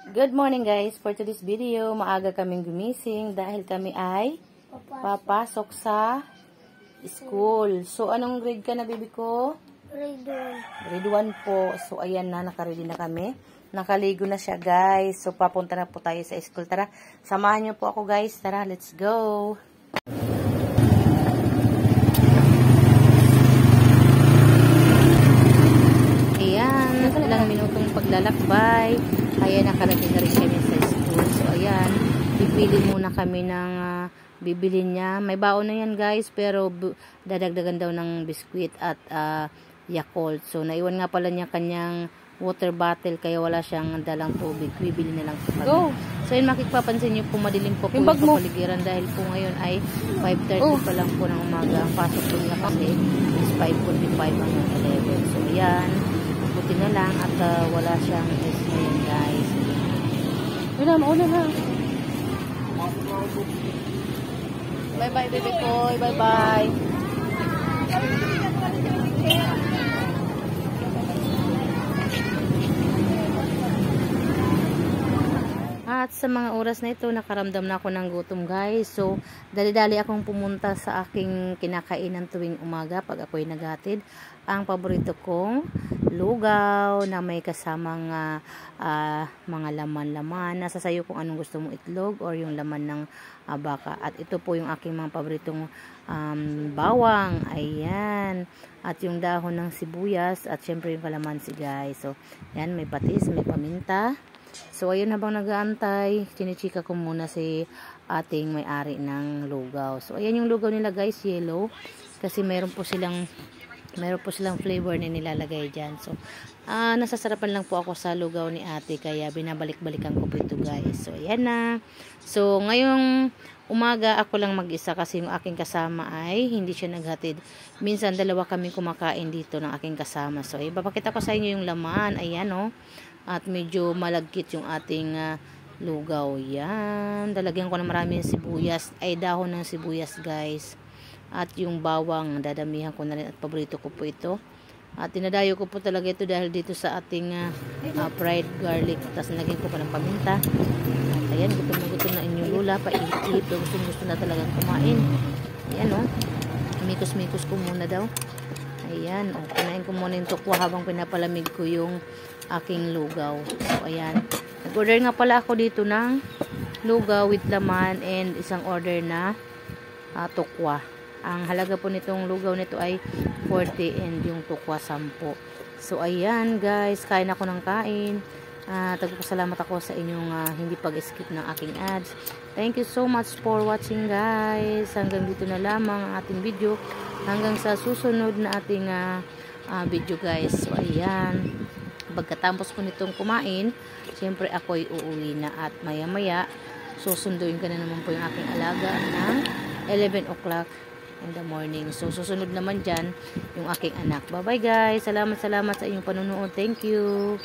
Good morning guys. For today's video, maaga kaming gumising dahil kami ay papasok sa school. So, anong grade ka na, baby ko? Grade 1. Grade 1 po. So, ayan na, nakaready na kami. Nakaligo na siya guys. So, papunta na po tayo sa school. Tara, samahan niyo po ako guys. Tara, let's go! Ayan, ilang minutong paglalakbay. Kaya nakarating na rin kami sa school. So, ayan, pipili muna kami ng bibilin niya. May baon na yan guys, pero dadagdagan daw ng biskwit at Yakult. So, naiwan nga pala niya kanyang water bottle, kaya wala siyang dalang tubig. Bibili na lang po kami. Go! So, yun, makikpapansin niyo po, madilim po yung kapaligiran dahil po ngayon ay 5:30 pa lang po ng umaga. Ang pasok po nila kasi is 5:45 ang 11. So, ayan. Buti na lang at wala siyang ngayon guys. Wala, mauna na. Bye bye baby boy, bye bye. At sa mga oras na ito, nakaramdam na ako ng gutom guys. So, dali-dali akong pumunta sa aking kinakainan tuwing umaga pag ako'y naghatid. Ang paborito kong lugaw na may kasamang mga laman-laman. Nasasayo kung anong gusto mong itlog or yung laman ng baka. At ito po yung aking mga paboritong bawang. Ayan. At yung dahon ng sibuyas at syempre yung kalamansi guys. So, yan, may patis, may paminta. So, ayun, habang nag-aantay, chinichika ko muna si ating may-ari ng lugaw. So, ayan yung lugaw nila guys, yellow. Kasi meron po silang flavor na nilalagay dyan. So, nasasarapan lang po ako sa lugaw ni ate, kaya binabalik-balikan ko po ito guys. So, ayan na. So, ngayong umaga, ako lang mag-isa kasi yung aking kasama ay hindi siya naghatid. Minsan, dalawa kami kumakain dito ng aking kasama. So, ipapakita ko sa inyo yung laman. Ayan, oh. At medyo malagkit yung ating lugaw. Yan. Dalagyan ko na maraming sibuyas. Ay, dahon ng sibuyas, guys. At yung bawang, dadamihan ko na rin. At paborito ko po ito. At tinadayo ko po talaga ito dahil dito sa ating fried garlic. Tapos nalagyan ko pa ng paminta. At ayan, gutom na inyong lula. Paihit-ihit. Gusto na talagang kumain. Ayan, o. Mikos-mikos ko muna daw. Ayan, o. Kunain ko muna yung tukwa habang pinapalamig ko yung aking lugaw. So, ayan. Nag-order nga pala ako dito ng lugaw with laman and isang order na tukwa. Ang halaga po nitong lugaw nito ay 40 and yung tukwa 10. So, ayan guys. Kain ako ng kain. Tagpapasalamat ako sa inyong hindi pag-skip ng aking ads. Thank you so much for watching guys. Hanggang dito na lamang ang ating video. Hanggang sa susunod na ating video guys. So, ayan. Pagkatapos po nitong kumain, siyempre ako'y uuwi na at maya-maya susunduin ka na naman po yung aking alaga ng 11 o'clock in the morning. So, susunod naman dyan yung aking anak. Bye-bye guys. Salamat sa inyong panunood. Thank you.